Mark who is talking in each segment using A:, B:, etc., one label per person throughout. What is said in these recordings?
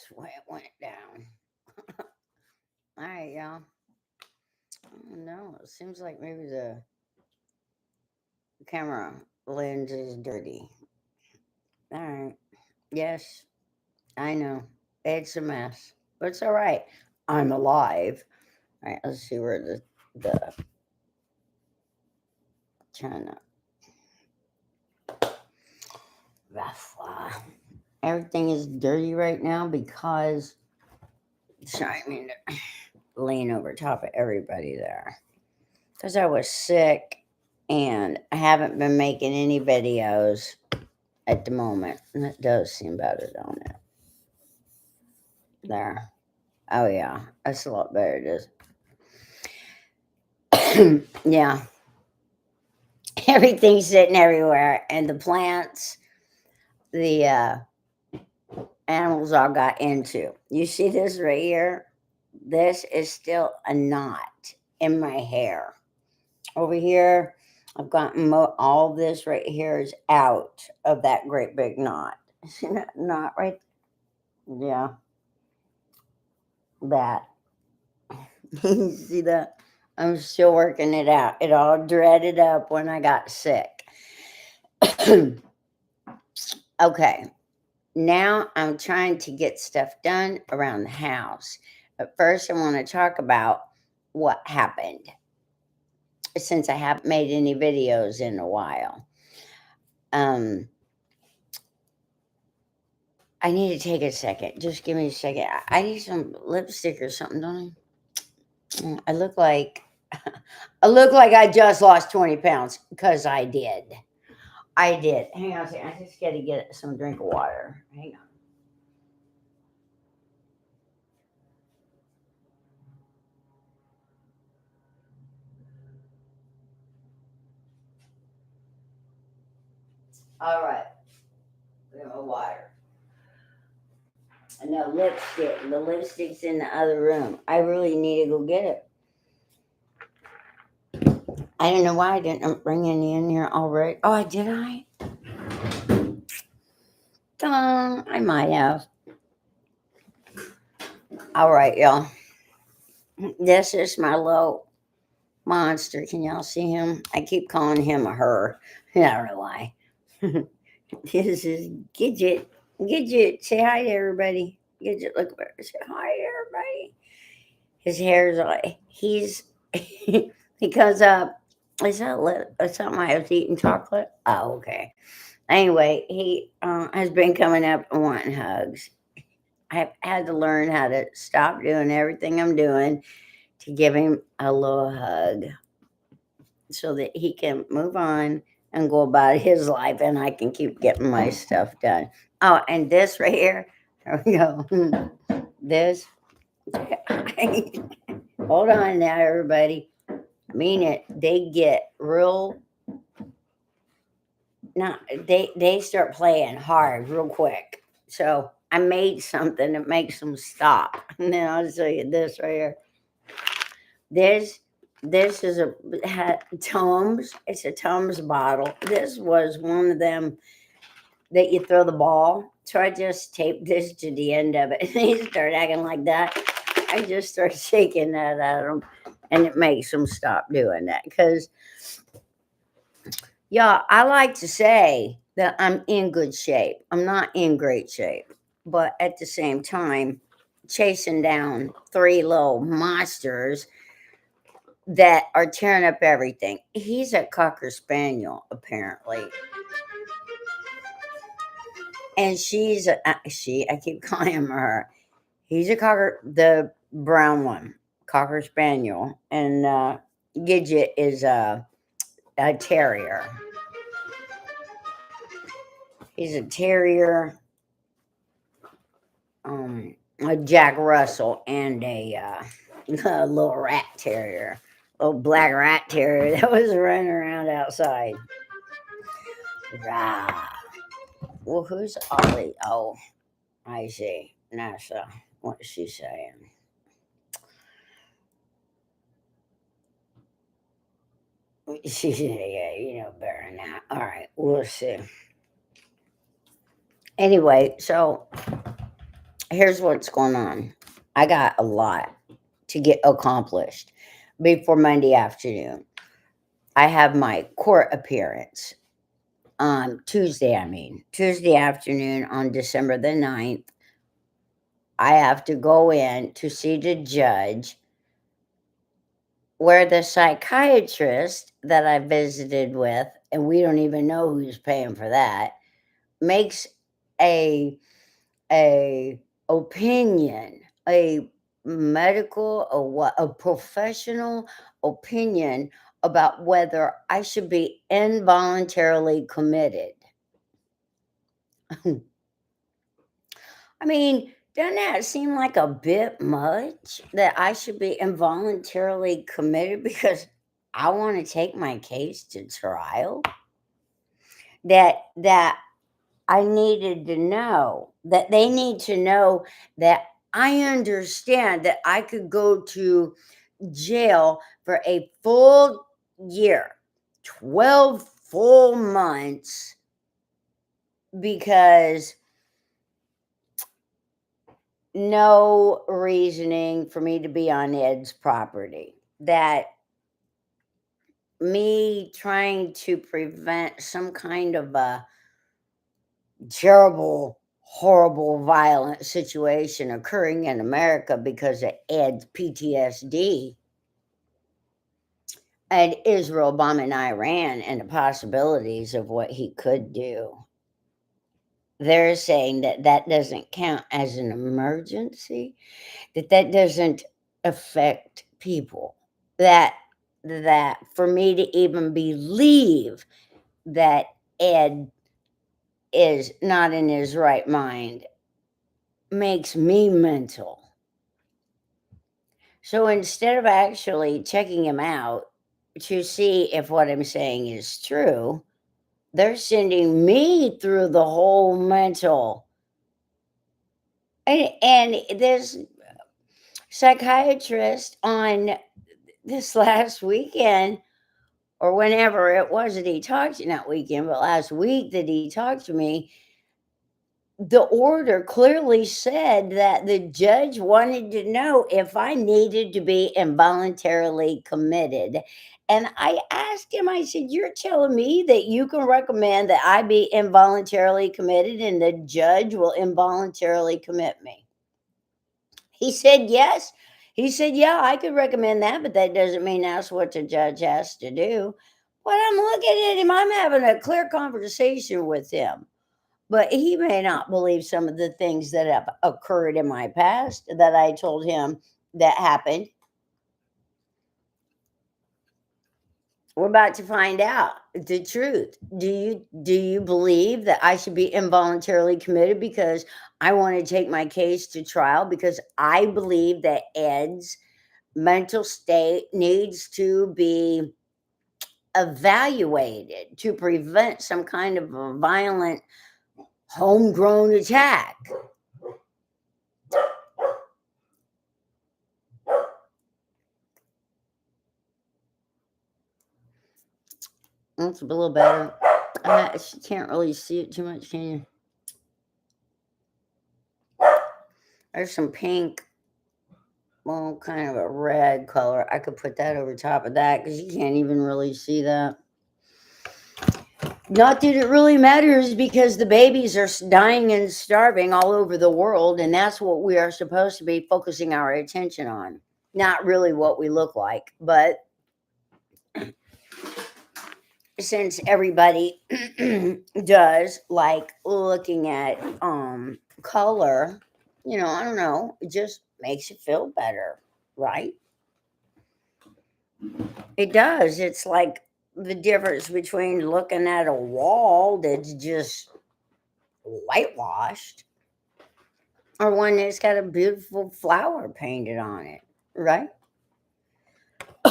A: That's the way it went down. All right, y'all. No, it seems like maybe the camera lens is dirty. All right. Yes, I know. It's a mess. But it's all right. I'm alive. All right, let's see where the China. Everything is dirty right now because, sorry, I mean, laying over top of everybody there. Because I was sick and I haven't been making any videos at the moment. And it does seem better, don't it? There. Oh, yeah. That's a lot better. It is. Yeah. Everything's sitting everywhere. And the plants, the animals all got into. You see this right here? This is still a knot in my hair. Over here, I've gotten all this right here is out of that great big knot. See that knot right? Yeah, that. You see that? I'm still working it out. It all dreaded up when I got sick. Okay, now I'm trying to get stuff done around the house. But first, I want to talk about what happened since I haven't made any videos in a while. Um, I need to take a second. Just give me a second. I need some lipstick or something, don't I? I look like I look like I just lost 20 pounds because I did. I did. Hang on a second. I just got to get some drink of water. Hang on. All right. No water. No lipstick. The lipstick's in the other room. I really need to go get it. I don't know why I didn't bring any in here already. Oh, did I? I might have. All right, y'all. This is my little monster. Can y'all see him? I keep calling him a her. I don't know why. This is Gidget. Gidget, say hi to everybody. Gidget, look over. Say hi to everybody. His hair's like he's because is that something I was eating chocolate? Oh, okay. Anyway, he has been coming up and wanting hugs. I've had to learn how to stop doing everything I'm doing to give him a little hug so that he can move on and go about his life and I can keep getting my stuff done. Oh, and this right here, there we go. This, hold on now, everybody. I mean it. They get real. Not they start playing hard real quick. So I made something that makes them stop. And then I'll show you this right here. This this is a Tums. It's a Tums bottle. This was one of them that you throw the ball. So I just taped this to the end of it. And they start acting like that. I just start shaking that at them, and it makes them stop doing that. Because, yeah, I like to say that I'm in good shape. I'm not in great shape. But at the same time, chasing down three little monsters that are tearing up everything. He's a Cocker Spaniel, apparently. And she's she. I keep calling him her. He's a cocker, the brown one, Cocker Spaniel, and Gidget is a terrier. He's a terrier, a Jack Russell, and a little rat terrier, little black rat terrier that was running around outside. Rah. Well, who's Ollie? Oh, I see. NASA. What is she saying? She said, yeah, you know better than that. All right, we'll see. Anyway, so Here's what's going on. I got a lot to get accomplished before Monday afternoon. I have my court appearance on Tuesday, Tuesday afternoon on December the 9th. I have to go in to see the judge where the psychiatrist that I visited with, and we don't even know who's paying for that, makes a a opinion, a medical, a professional opinion about whether I should be involuntarily committed. I mean, doesn't that seem like a bit much that I should be involuntarily committed because I want to take my case to trial? That I needed to know, that they need to know that I understand that I could go to jail for a full year, 12 full months, because no reasoning for me to be on Ed's property. That me trying to prevent some kind of a terrible, horrible, violent situation occurring in America because of Ed's PTSD and Israel bombing Iran and the possibilities of what he could do. They're saying that that doesn't count as an emergency, that that doesn't affect people, that that for me to even believe that Ed is not in his right mind makes me mental. So instead of actually checking him out to see if what I'm saying is true, they're sending me through the whole mental. And this psychiatrist on this last weekend, or whenever it was that he talked to, not weekend, but last week that he talked to me, the order clearly said that the judge wanted to know if I needed to be involuntarily committed. And I asked him, I said, "You're telling me that you can recommend that I be involuntarily committed and the judge will involuntarily commit me?" He said, "Yes." He said, "Yeah, I could recommend that, but that doesn't mean that's what the judge has to do." But I'm looking at him, I'm having a clear conversation with him. But he may not believe some of the things that have occurred in my past that I told him that happened. We're about to find out the truth. Do you believe that I should be involuntarily committed because I want to take my case to trial because I believe that Ed's mental state needs to be evaluated to prevent some kind of a violent homegrown attack? That's a little better. You can't really see it too much, can you? There's some pink, well, kind of a red color. I could put that over top of that because you can't even really see that. Not that it really matters because the babies are dying and starving all over the world, and that's what we are supposed to be focusing our attention on. Not really what we look like, but since everybody does like looking at color, I don't know, it just makes you feel better, right? It does. It's like the difference between looking at a wall that's just whitewashed or one that's got a beautiful flower painted on it, right?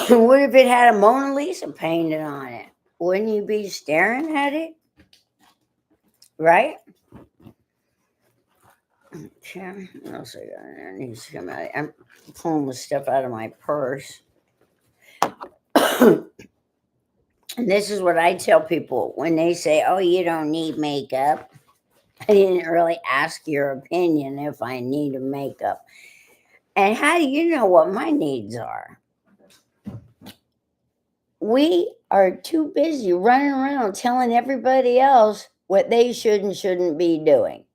A: What if it had a Mona Lisa painted on it? Wouldn't you be staring at it? Right? Okay, what else I got in there? Needs to come out. I'm pulling the stuff out of my purse. And this is what I tell people when they say, "Oh, you don't need makeup." I didn't really ask your opinion if I need a makeup. And how do you know what my needs are? We are too busy running around telling everybody else what they should and shouldn't be doing.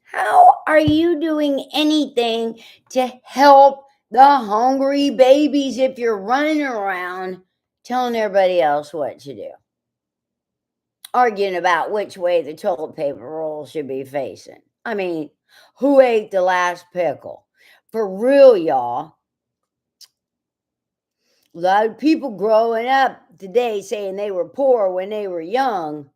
A: How are you doing anything to help the hungry babies if you're running around telling everybody else what to do? Arguing about which way the toilet paper roll should be facing. I mean, who ate the last pickle? For real, y'all. A lot of people growing up today saying they were poor when they were young,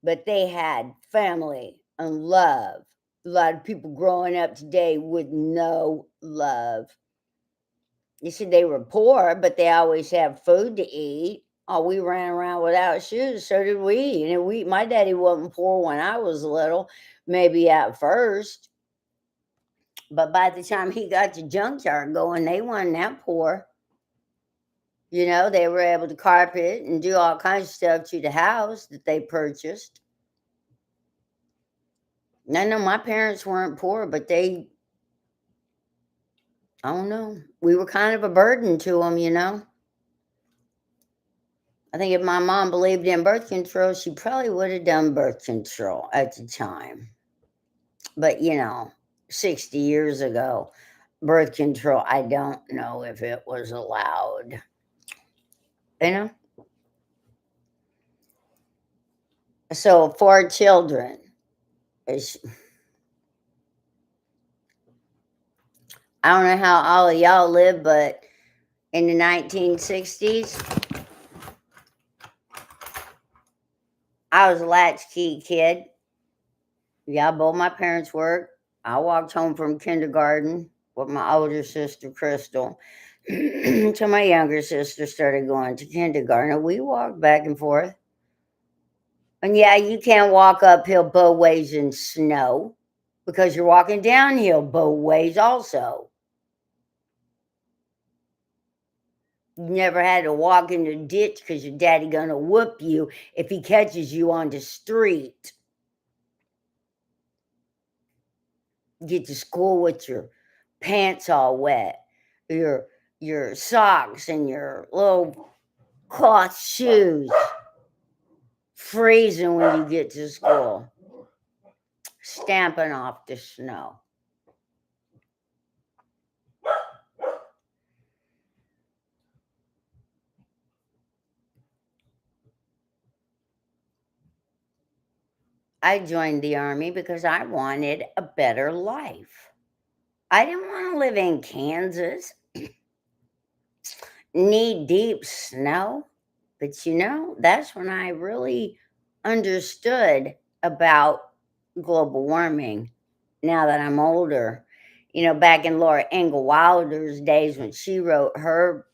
A: but they had family and love. A lot of people growing up today with no love. You said they were poor, but they always have food to eat. Oh, we ran around without shoes. So did we. And my daddy wasn't poor when I was little, maybe at first. But by the time he got the junkyard going, they weren't that poor. You know, they were able to carpet and do all kinds of stuff to the house that they purchased. I know my parents weren't poor, but they, I don't know, we were kind of a burden to them, you know. I think if my mom believed in birth control, she probably would have done birth control at the time. But, 60 years ago, birth control, I don't know if it was allowed. You know? So, for children, I don't know how all of y'all live, but in the 1960s, I was a latchkey kid. Yeah, both my parents worked. I walked home from kindergarten with my older sister, Crystal, till my younger sister started going to kindergarten. And we walked back and forth. And yeah, you can't walk uphill both ways in snow because you're walking downhill both ways also. You never had to walk in the ditch because your daddy gonna whoop you if he catches you on the street. Get to school with your pants all wet, your socks and your little cloth shoes freezing when you get to school, stamping off the snow. I joined the army because I wanted a better life. I didn't want to live in Kansas, knee deep snow. But that's when I really understood about global warming now that I'm older. Back in Laura Ingalls Wilder's days when she wrote her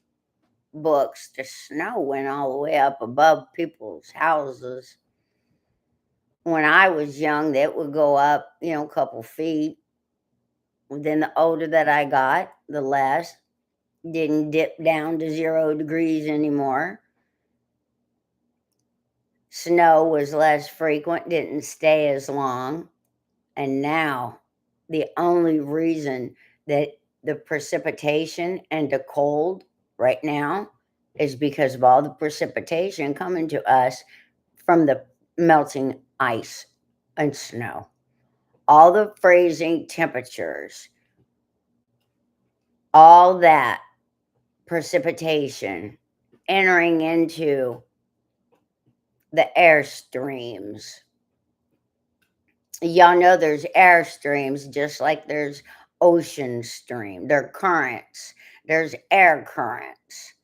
A: books, the snow went all the way up above people's houses. When I was young, that would go up, a couple feet. Then the older that I got, the less. Didn't dip down to 0 degrees anymore. Snow was less frequent, didn't stay as long. And now, the only reason that the precipitation and the cold right now is because of all the precipitation coming to us from the melting ice and snow. All the freezing temperatures, all that precipitation entering into the air streams. Y'all know there's air streams just like there's ocean stream. There are currents. There's air currents.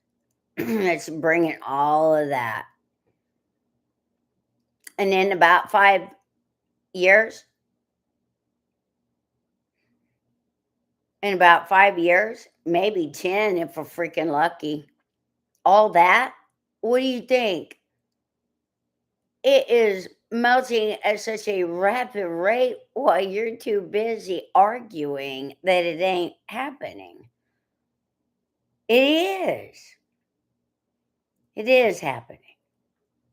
A: It's bringing all of that. And in about 5 years, maybe 10 if we're freaking lucky, all that, what do you think? It is melting at such a rapid rate while you're too busy arguing that it ain't happening. It is. It is happening.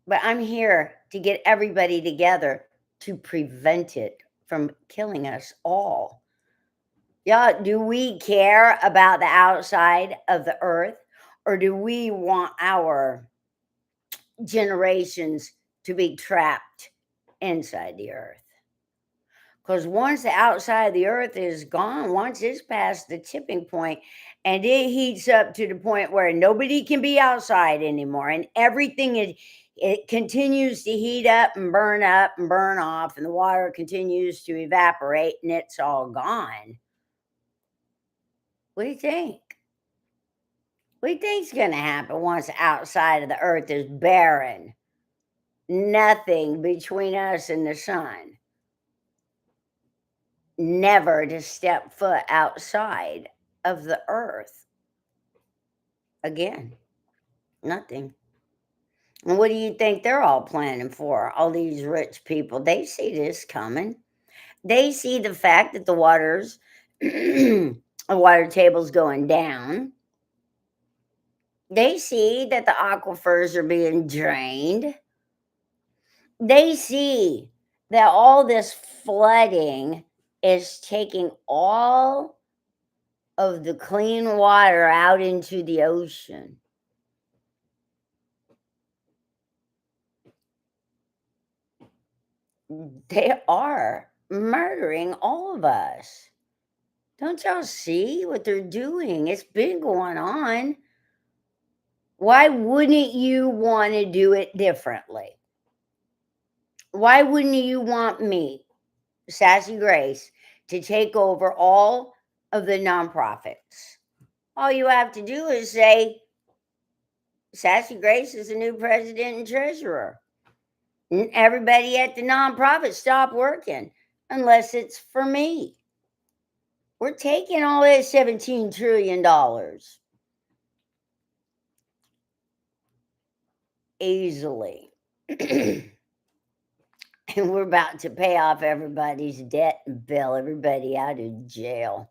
A: But I'm here to get everybody together to prevent it from killing us all. Yeah, do we care about the outside of the earth, or do we want our generations to be trapped inside the earth? Because once the outside of the earth is gone, once it's past the tipping point and it heats up to the point where nobody can be outside anymore, and everything it continues to heat up and burn off, and the water continues to evaporate and it's all gone. What do you think? What do you think's going to happen once the outside of the earth is barren? Nothing between us and the sun. Never to step foot outside of the earth again. Nothing. And what do you think they're all planning for? All these rich people, they see this coming. They see the fact that the the water table's going down. They see that the aquifers are being drained. They see that all this flooding is taking all of the clean water out into the ocean. They are murdering all of us. Don't y'all see what they're doing? It's been going on. Why wouldn't you want to do it differently? Why wouldn't you want me, Sassy Grace, to take over all of the nonprofits? All you have to do is say, Sassy Grace is the new president and treasurer. And everybody at the nonprofit stop working unless it's for me. We're taking all that $17 trillion easily. And we're about to pay off everybody's debt and bail everybody out of jail.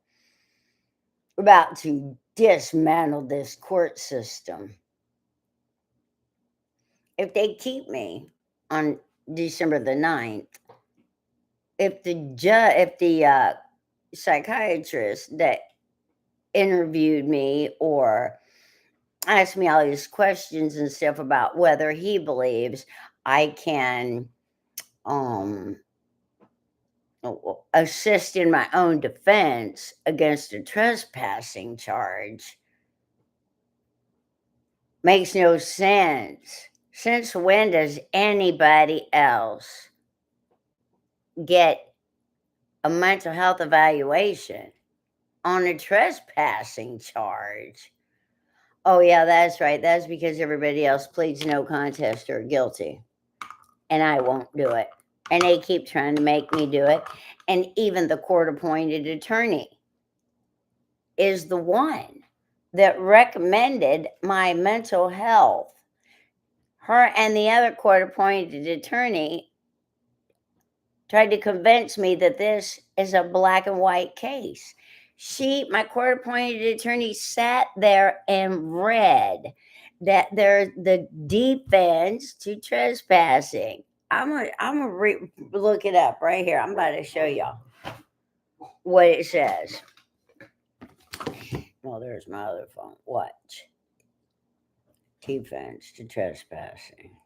A: We're about to dismantle this court system. If they keep me on December the 9th, if the psychiatrist that interviewed me or asked me all these questions and stuff about whether he believes I can assist in my own defense against a trespassing charge, makes no sense. Since when does anybody else get a mental health evaluation on a trespassing charge? Oh, yeah, that's right. That's because everybody else pleads no contest or guilty. And I won't do it. And they keep trying to make me do it. And even the court-appointed attorney is the one that recommended my mental health. Her and the other court-appointed attorney tried to convince me that this is a black and white case. My court-appointed attorney, sat there and read that there's the defense to trespassing. I'm gonna look it up right here. I'm about to show y'all what it says. Well, there's my other phone. Watch. Defense to trespassing.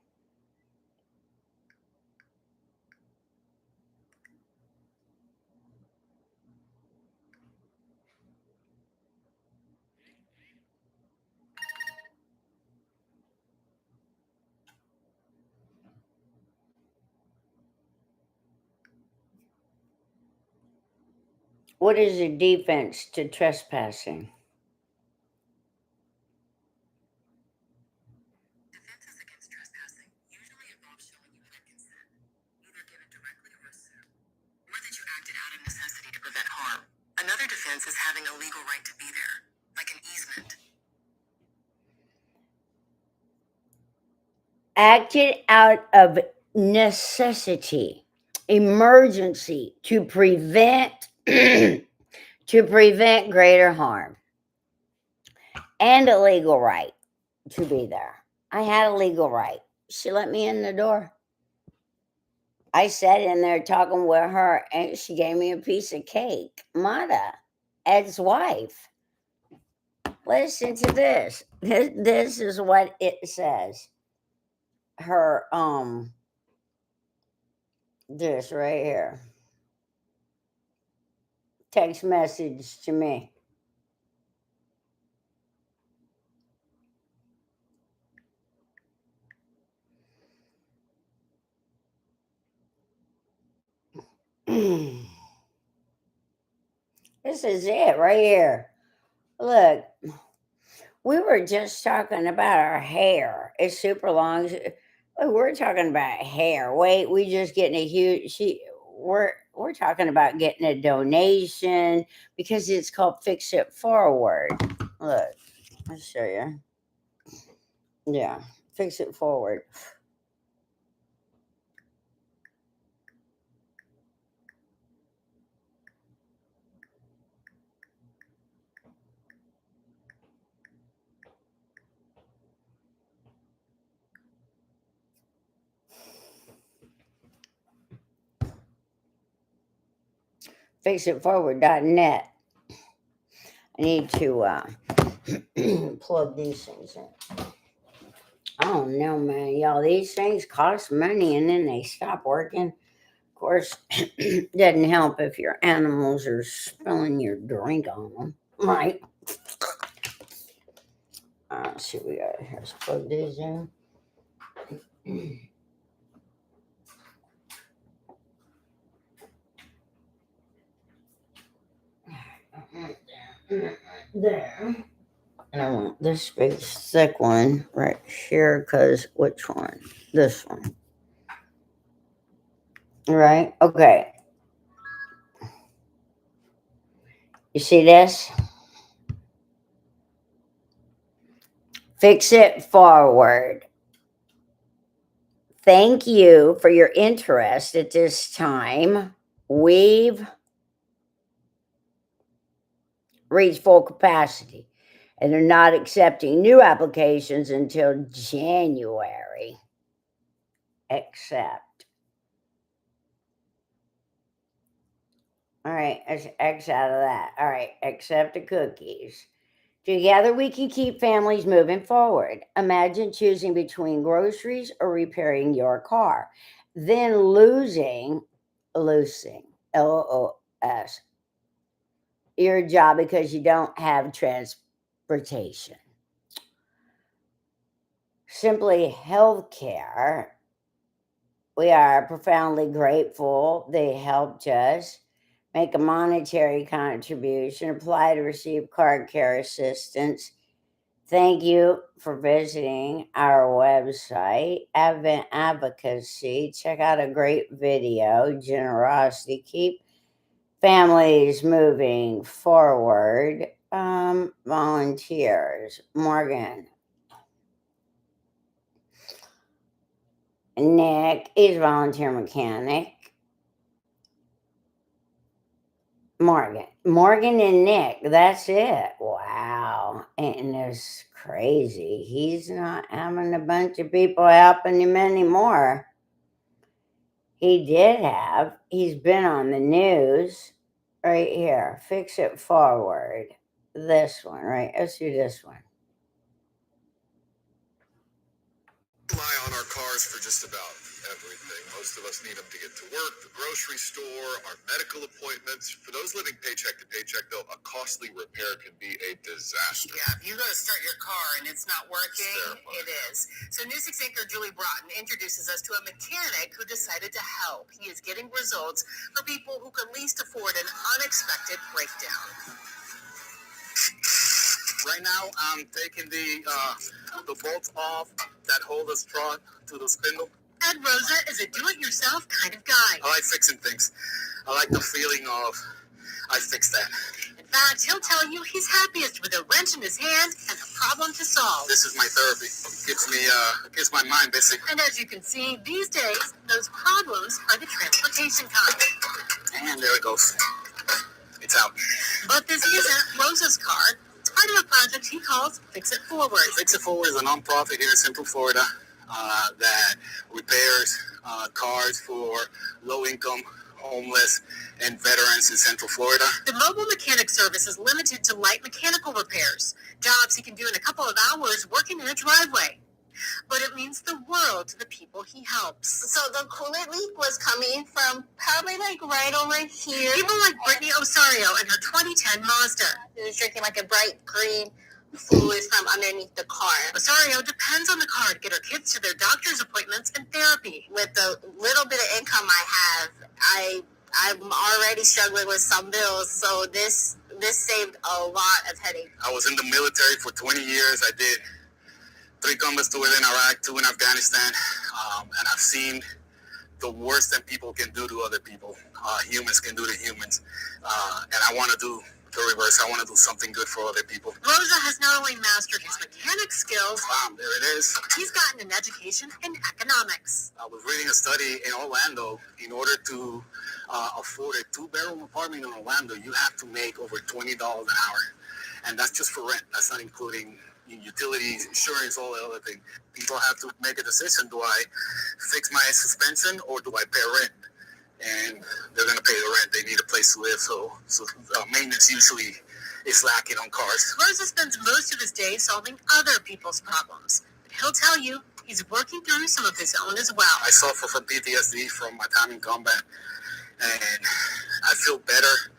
A: What is a defense to trespassing?
B: Defenses against trespassing usually involve showing you had consent, either given directly or assumed, or that you acted out of necessity to prevent harm. Another defense is having a legal right to be there, like an easement.
A: Acted out of necessity, emergency, to prevent greater harm, and a legal right to be there. I had a legal right. She let me in the door. I sat in there talking with her, and she gave me a piece of cake. Mata, Ed's wife. Listen to this. This is what it says. Her this right here. Text message to me. This is it right here. Look, we were just talking about our hair. It's super long. We're talking about hair. Wait, we just getting a huge. We're talking about getting a donation because it's called Fix It Forward. Look, I'll show you. Yeah, Fix It Forward. FixItForward.net. I need to plug these things in. I don't know, man. Y'all, these things cost money and then they stop working. Of course, doesn't help if your animals are spilling your drink on them, right? Let's see what we got here. Let's plug these in. There. And I want this big thick one right here, because which one? This one. Right? Okay. You see this? Fix It Forward. Thank you for your interest at this time. We've reached full capacity and are not accepting new applications until January. Accept. All right, let's X out of that. All right, accept the cookies. Together we can keep families moving forward. Imagine choosing between groceries or repairing your car, then losing, LOS, your job because you don't have transportation. Simply Healthcare, we are profoundly grateful they helped us make a monetary contribution, apply to receive car care assistance. Thank you for visiting our website, Advent Advocacy. Check out a great video, Generosity. Keep families moving forward. Volunteers, Morgan. Nick is volunteer mechanic. Morgan and Nick, that's it. Wow. And it's crazy. He's not having a bunch of people helping him anymore. He did have. He's been on the news. Right here. Fix It Forward. This one, right? Let's do this one.
C: Rely on our cars for just about everything. Most of us need them to get to work, the grocery store, our medical appointments. For those living paycheck to paycheck, though, a costly repair can be a disaster.
B: Yeah, if you go to start your car and it's not working, it is. So News 6 anchor Julie Broughton introduces us to a mechanic who decided to help. He is getting results for people who can least afford an unexpected breakdown.
C: Right now, I'm taking the bolts off that hold the straw to the spindle.
B: Ed Rosa is a do-it-yourself kind of guy.
C: I like fixing things. I like the feeling of I fixed that.
B: In fact, he'll tell you he's happiest with a wrench in his hand and a problem to solve.
C: This is my therapy. It keeps my mind busy.
B: And as you can see, these days, those problems are the transportation kind.
C: And there it goes. It's out.
B: But this isn't Rosa's car. It's part of a project he calls Fix It Forward.
C: Fix It Forward is a nonprofit here in Central Florida.
D: that repairs cars for low-income, homeless, and veterans in Central Florida.
B: The mobile mechanic service is limited to light mechanical repairs, jobs he can do in a couple of hours working in a driveway. But it means the world to the people he helps.
E: So the coolant leak was coming from probably like right over here.
B: People like Brittany Osario and her 2010 Mazda.
E: It was drinking like a bright green fluid from underneath the car.
B: Osario depends on the car to get her kids to their doctor's appointments and therapy.
E: With the little bit of income I have, I'm already struggling with some bills, so this saved a lot of headache.
D: I was in the military for 20 years. I did 3 combats within Iraq, 2 in Afghanistan, and I've seen the worst that people can do to other people, humans can do to humans, and I want to do the reverse. I want to do something good for other people.
B: Rosa has not only mastered his mechanic skills,
D: There it is.
B: he's gotten an education in economics.
D: I was reading a study in Orlando. In order to afford a 2-bedroom apartment in Orlando, you have to make over $20 an hour, and that's just for rent. That's not including utilities, insurance, all the other things. People have to make a decision: do I fix my suspension or do I pay rent? And they're going to pay the rent. They need a place to live, so maintenance usually is lacking on cars.
B: Rosa spends most of his day solving other people's problems, but he'll tell you he's working through some of his own as well.
D: I suffer from PTSD from my time in combat, and I feel better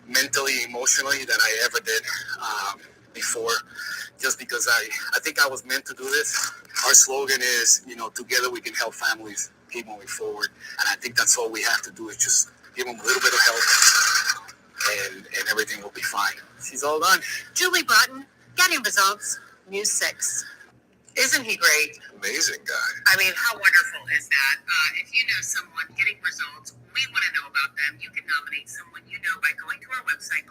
D: mentally, emotionally than I ever did before, just because I think I was meant to do this. Our slogan is, together we can help families keep moving forward, and I think that's all we have to do is just give them a little bit of help, and everything will be fine. She's all done.
B: Julie Broughton, getting results, News 6.
C: Isn't he great? Amazing guy.
B: I mean, how wonderful is that? If you know someone getting results, we want to know about them. You can nominate someone you know by going to our website.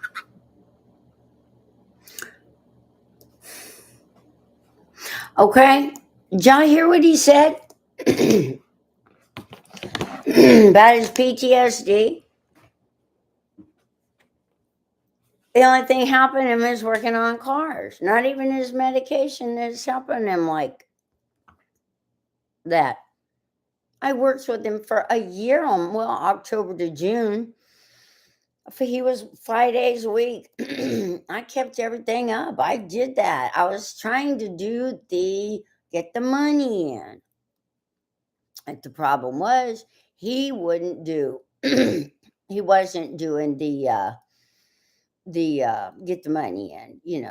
A: Okay, did y'all hear what he said about his PTSD? The only thing helping him is working on cars. Not even his medication is helping him like that. I worked with him for a year, October to June. He was 5 days a week. I kept everything up. I did that. I was trying to get the money in. And the problem was he wouldn't do, he wasn't doing the get the money in,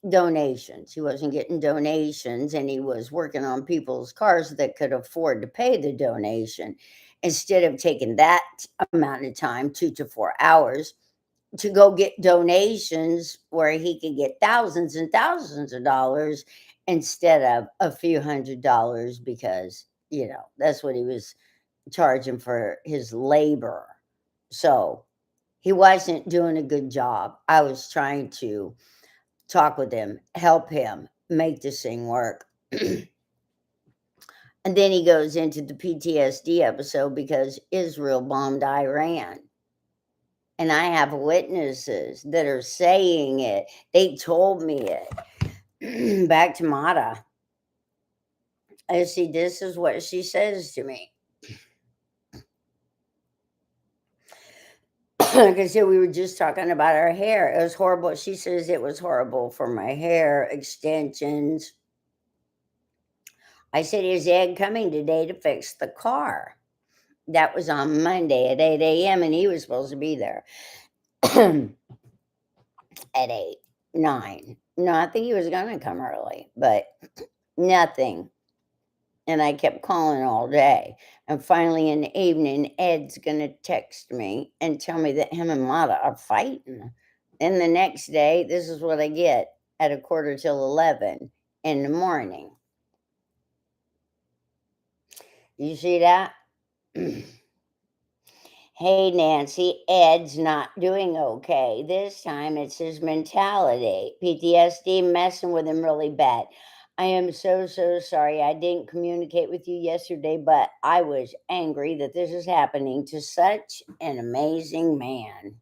A: donations. He wasn't getting donations, and he was working on people's cars that could afford to pay the donation. Instead of taking that amount of time, 2 to 4 hours, to go get donations where he could get thousands and thousands of dollars instead of a few $100s, because, that's what he was charging for his labor. So he wasn't doing a good job. I was trying to talk with him, help him make this thing work. And then he goes into the PTSD episode because Israel bombed Iran. And I have witnesses that are saying it. They told me it. Back to Mata. I see, this is what she says to me. Like I said, we were just talking about her hair. It was horrible. She says it was horrible for my hair, extensions. I said, is Ed coming today to fix the car? That was on Monday at 8 a.m. and he was supposed to be there at 8, 9. No, I think he was going to come early, but nothing. And I kept calling all day. And finally in the evening, Ed's going to text me and tell me that him and Mata are fighting. And the next day, this is what I get at 11:15 in the morning. You see that? Hey, Nancy, Ed's not doing okay. This time it's his mentality. PTSD messing with him really bad. I am so sorry I didn't communicate with you yesterday, but I was angry that this is happening to such an amazing man.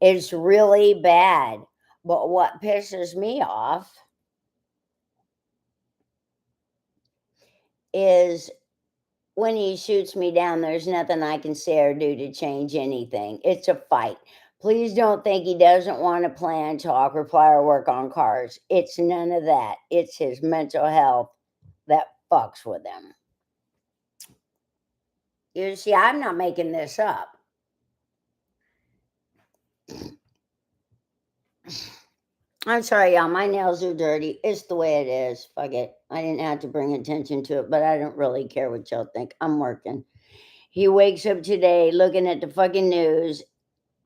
A: It's really bad. But what pisses me off is when he shoots me down, there's nothing I can say or do to change anything. It's a fight. Please don't think he doesn't want to plan, talk, reply, or work on cars. It's none of that. It's his mental health that fucks with him. You see, I'm not making this up. I'm sorry, y'all. My nails are dirty. It's the way it is. Fuck it. I didn't have to bring attention to it, but I don't really care what y'all think. I'm working. He wakes up today looking at the fucking news,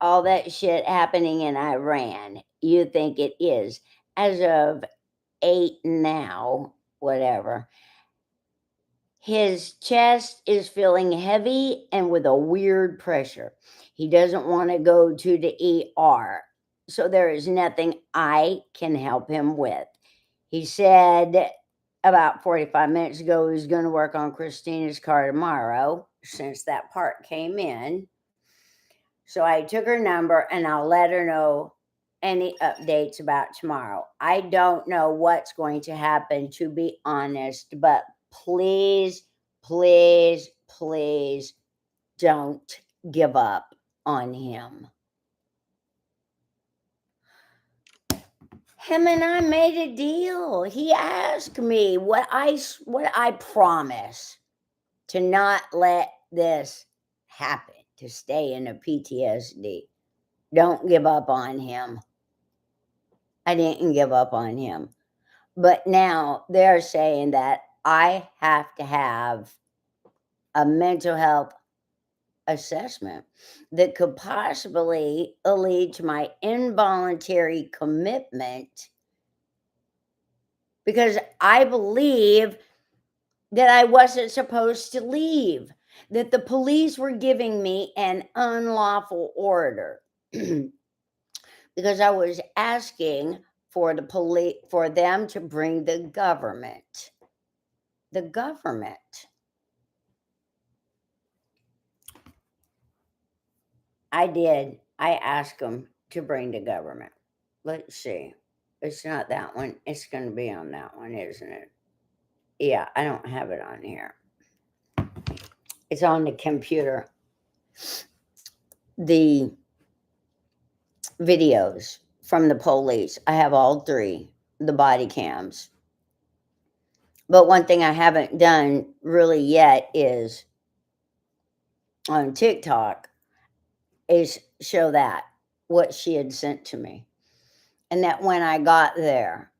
A: all that shit happening in Iran. You think it is. As of 8 now, whatever. His chest is feeling heavy and with a weird pressure. He doesn't want to go to the ER. So there is nothing I can help him with. He said about 45 minutes ago he was going to work on Christina's car tomorrow, since that part came in. So I took her number and I'll let her know any updates about tomorrow. I don't know what's going to happen, to be honest, but please, please, please don't give up on him. Him and I made a deal. He asked me what I promise to not let this happen, to stay in a PTSD. Don't give up on him. I didn't give up on him. But now they're saying that I have to have a mental health assessment that could possibly lead to my involuntary commitment, because I believe that I wasn't supposed to leave, that the police were giving me an unlawful order because I was asking for the police, for them to bring the government. The government. I did. I asked them to bring the government. Let's see. It's not that one. It's going to be on that one, isn't it? Yeah, I don't have it on here. It's on the computer. The videos from the police. I have all three, the body cams. But one thing I haven't done really yet is on TikTok is show that what she had sent to me. And that when I got there,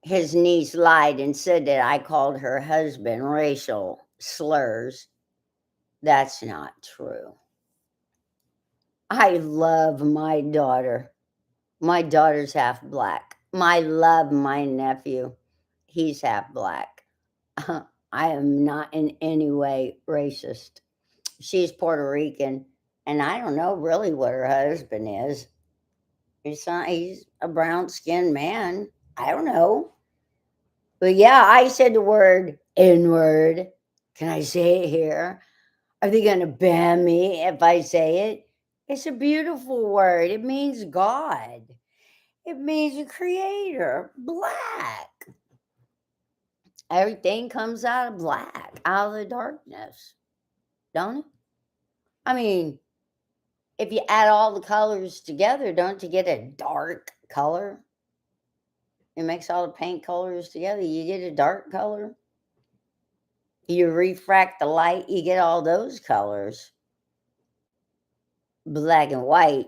A: his niece lied and said that I called her husband racial slurs. That's not true. I love my daughter. My daughter's half black. I love my nephew. He's half black. I am not in any way racist. She's Puerto Rican, and I don't know really what her husband is. He's a brown-skinned man. I don't know. But yeah, I said the word N-word. Can I say it here? Are they going to ban me if I say it? It's a beautiful word. It means God. It means a creator. Black. Everything comes out of black, out of the darkness. Don't it? I mean, if you add all the colors together, don't you get a dark color? It makes all the paint colors together. You get a dark color. You refract the light, you get all those colors. Black and white.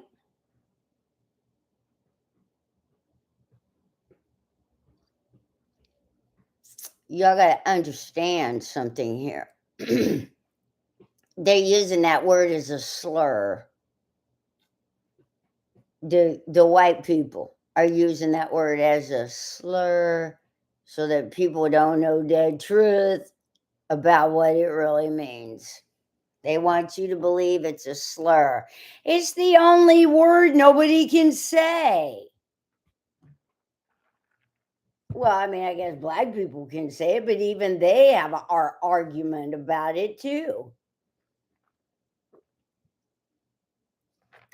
A: Y'all got to understand something here. They're using that word as a slur. The white people are using that word as a slur so that people don't know the truth about what it really means. They want you to believe it's a slur. It's the only word nobody can say. Well, I mean, I guess black people can say it, but even they have our argument about it too.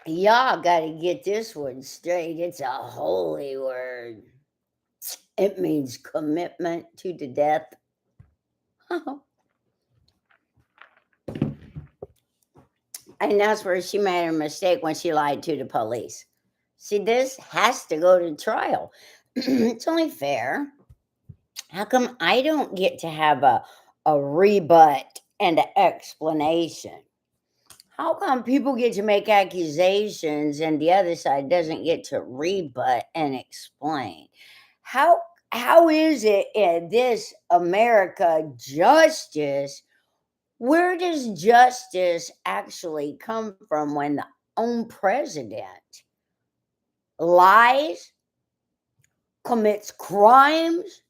A: Y'all got to get this one straight. It's a holy word. It means commitment to the death. And that's where she made a mistake when she lied to the police. See, this has to go to trial. It's only fair. How come I don't get to have a rebut and an explanation? How come people get to make accusations and the other side doesn't get to rebut and explain? How how is it in this America justice? Where does justice actually come from when the own president lies, commits crimes,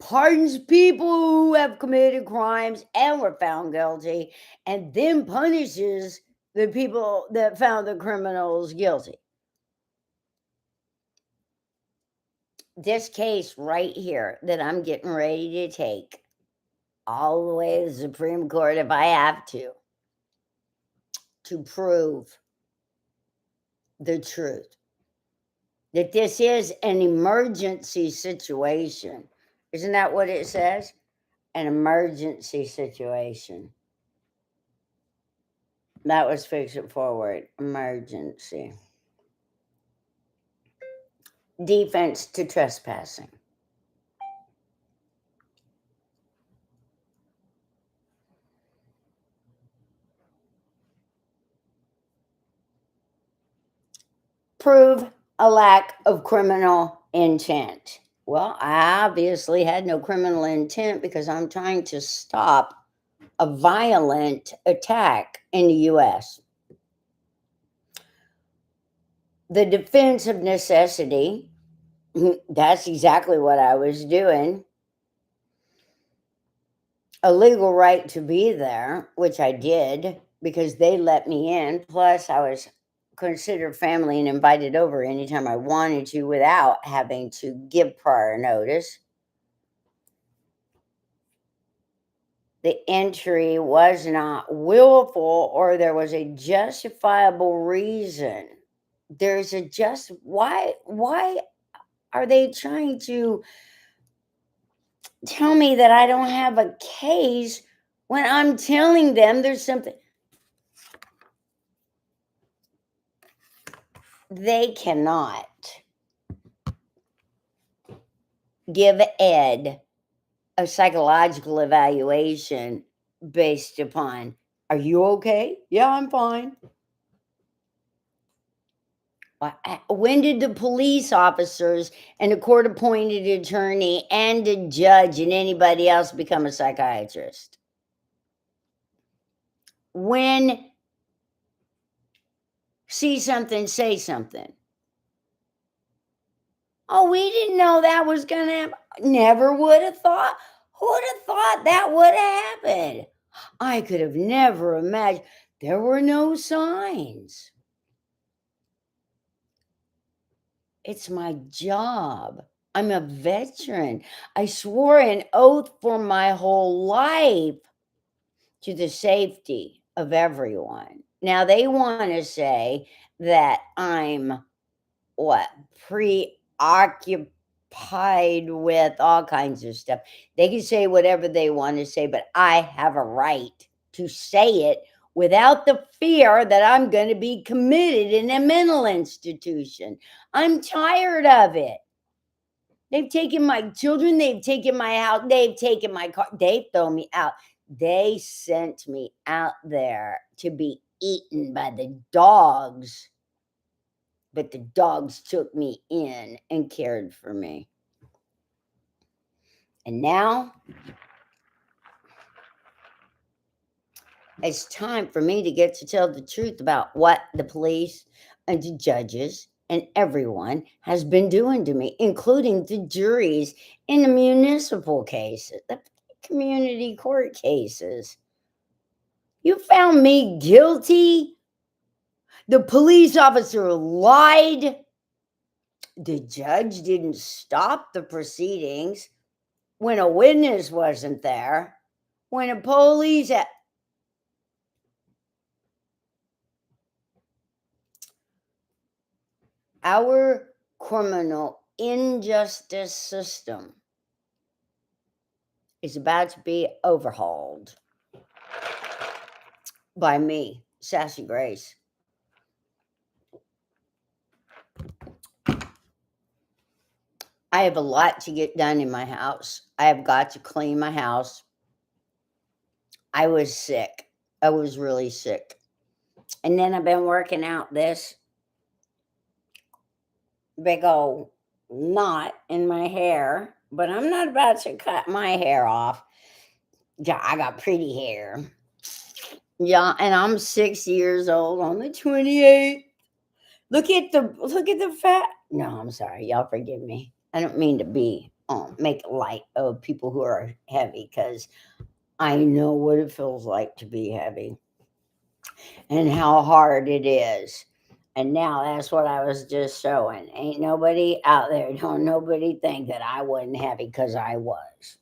A: pardons people who have committed crimes and were found guilty, and then punishes the people that found the criminals guilty? This case right here that I'm getting ready to take all the way to the Supreme Court if I have to prove the truth. That this is an emergency situation. Isn't that what it says? An emergency situation. That was Fix It Forward. Emergency. Defense to trespassing. Prove a lack of criminal intent. Well, I obviously had no criminal intent because I'm trying to stop a violent attack in the U.S. The defense of necessity, that's exactly what I was doing. A legal right to be there, which I did because they let me in. Plus, I was considered family and invited over anytime I wanted to without having to give prior notice. The entry was not willful or there was a justifiable reason. There's a why are they trying to tell me that I don't have a case when I'm telling them there's something? They cannot give Ed a psychological evaluation based upon, are you okay? Yeah, I'm fine. When did the police officers and the court appointed attorney and the judge and anybody else become a psychiatrist? When see something, say something. Oh, we didn't know that was going to happen. Never would have thought. Who would have thought that would happen? I could have never imagined. There were no signs. It's my job. I'm a veteran. I swore an oath for my whole life to the safety of everyone. Now they want to say that I'm preoccupied with all kinds of stuff. They can say whatever they want to say, but I have a right to say it without the fear that I'm going to be committed in a mental institution. I'm tired of it. They've taken my children, they've taken my house, they've taken my car, they've thrown me out. They sent me out there to be eaten by the dogs, but the dogs took me in and cared for me. And now it's time for me to get to tell the truth about what the police and the judges and everyone has been doing to me, including the juries in the municipal cases, the community court cases. You found me guilty. The police officer lied. The judge didn't stop the proceedings when a witness wasn't there. When a police our criminal injustice system is about to be overhauled by me, Sassy Grace. I have a lot to get done in my house. I have got to clean my house. I was sick. I was really sick. And then I've been working out this big old knot in my hair, but I'm not about to cut my hair off. Yeah, I got pretty hair. Yeah, and I'm 6 years old on the 28th. Look at the fat. No, I'm sorry. Y'all forgive me. I don't mean to be make light of people who are heavy, because I know what it feels like to be heavy and how hard it is. And now that's what I was just showing. Ain't nobody out there, don't nobody think that I wasn't heavy, because I was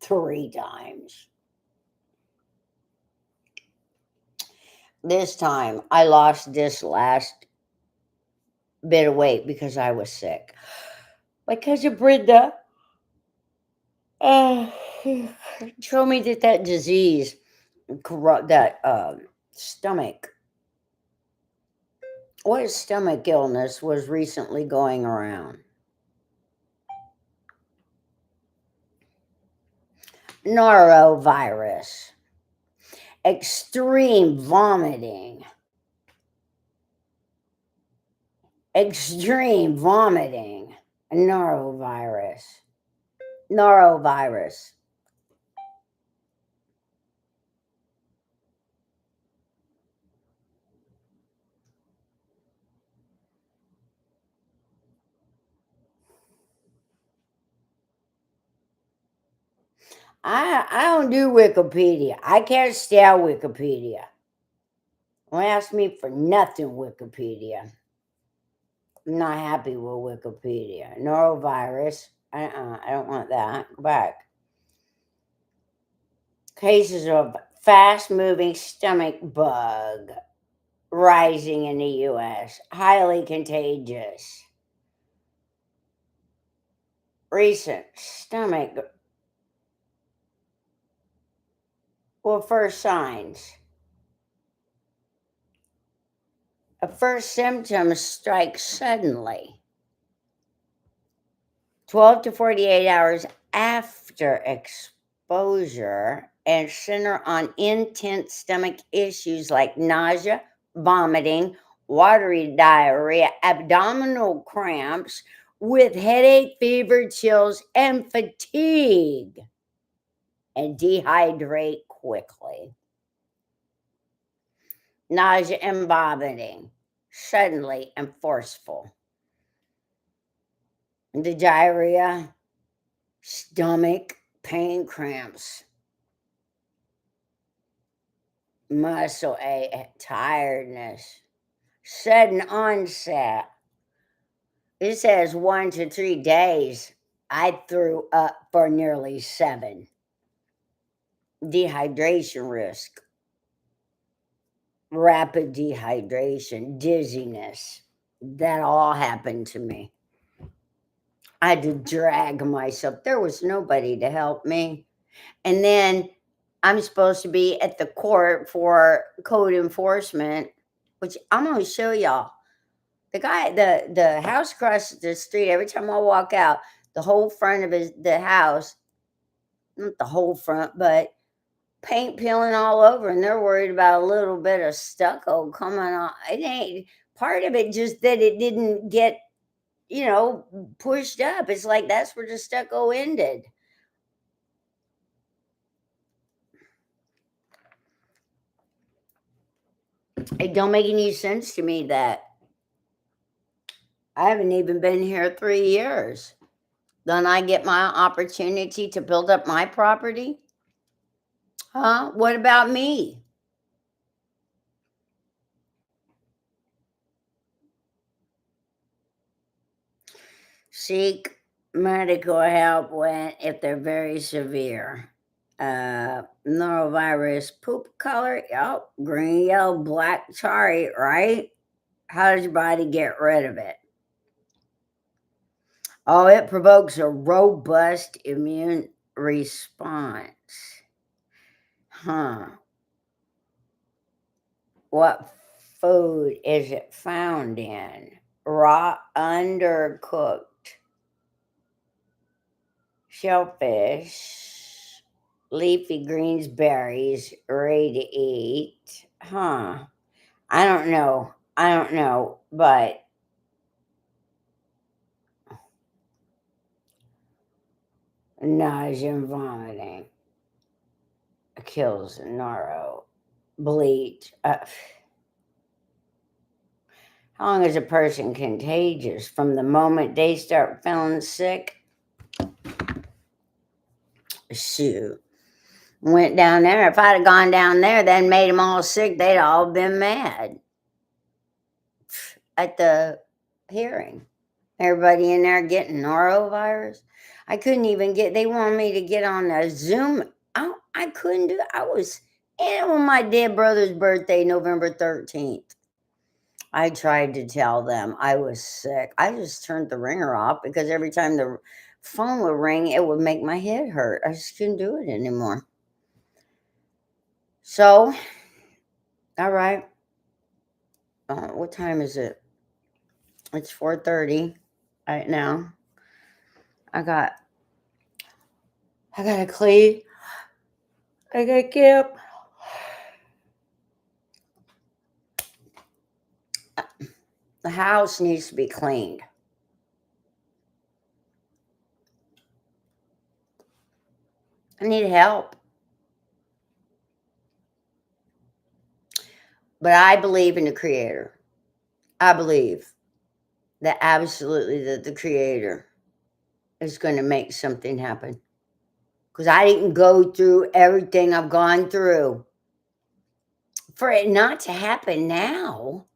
A: 3 times. This time I lost this last bit of weight because I was sick. Because of Brenda. Show me that disease, that stomach. What stomach illness was recently going around? Norovirus. Extreme vomiting. Extreme vomiting. Norovirus. Norovirus. I don't do Wikipedia. I can't stand Wikipedia. Don't ask me for nothing, Wikipedia. I'm not happy with Wikipedia. Norovirus. I don't want that. Go back. Cases of fast-moving stomach bug rising in the U.S. Highly contagious. Recent stomach. Well, first signs. A first symptom strikes suddenly, 12 to 48 hours after exposure, and center on intense stomach issues like nausea, vomiting, watery diarrhea, abdominal cramps, with headache, fever, chills, and fatigue, and dehydrate quickly. Nausea and vomiting, suddenly and forceful. The diarrhea, stomach pain, cramps, muscle ache, tiredness, sudden onset. It says 1 to 3 days. I threw up for nearly 7. Dehydration risk, rapid dehydration, dizziness. That all happened to me. I had to drag myself. There was nobody to help me. And then I'm supposed to be at the court for code enforcement, which I'm going to show y'all. The guy, the house across the street, every time I walk out, the whole front of the house, not the whole front, but paint peeling all over, and they're worried about a little bit of stucco coming on. It ain't part of it, just that it didn't get, pushed up. It's like that's where the stucco ended. It don't make any sense to me that I haven't even been here 3 years. Then I get my opportunity to build up my property? Huh? What about me? Seek medical help if they're very severe. Norovirus poop color, yep, green, yellow, black, sorry, right? How does your body get rid of it? Oh, it provokes a robust immune response. Huh. What food is it found in? Raw, undercooked shellfish, leafy greens, berries, ready to eat. Huh. I don't know. But nausea and vomiting kills Naro. Bleach. How long is a person contagious? From the moment they start feeling sick? Shoot. Went down there. If I'd have gone down there, then made them all sick, they'd all been mad at the hearing. Everybody in there getting norovirus. I couldn't even get, they wanted me to get on a Zoom. I couldn't do it. I was, and on my dead brother's birthday, November 13th. I tried to tell them I was sick. I just turned the ringer off because every time the phone would ring, it would make my head hurt. I just couldn't do it anymore. So, all right. What time is it? It's 4:30 right now. I got to clean. I got to get the house needs to be cleaned. I need help. But I believe in the Creator. I believe that absolutely that the Creator is going to make something happen. Because I didn't go through everything I've gone through for it not to happen now.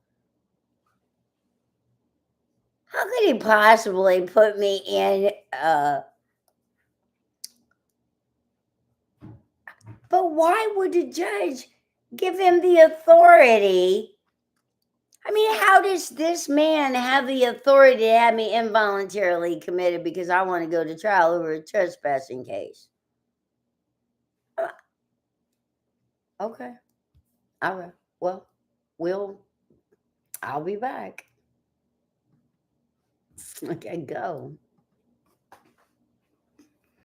A: How could he possibly put me in? But why would the judge give him the authority? I mean, how does this man have the authority to have me involuntarily committed because I want to go to trial over a trespassing case? Okay. All right. Well, I'll be back. Okay, go.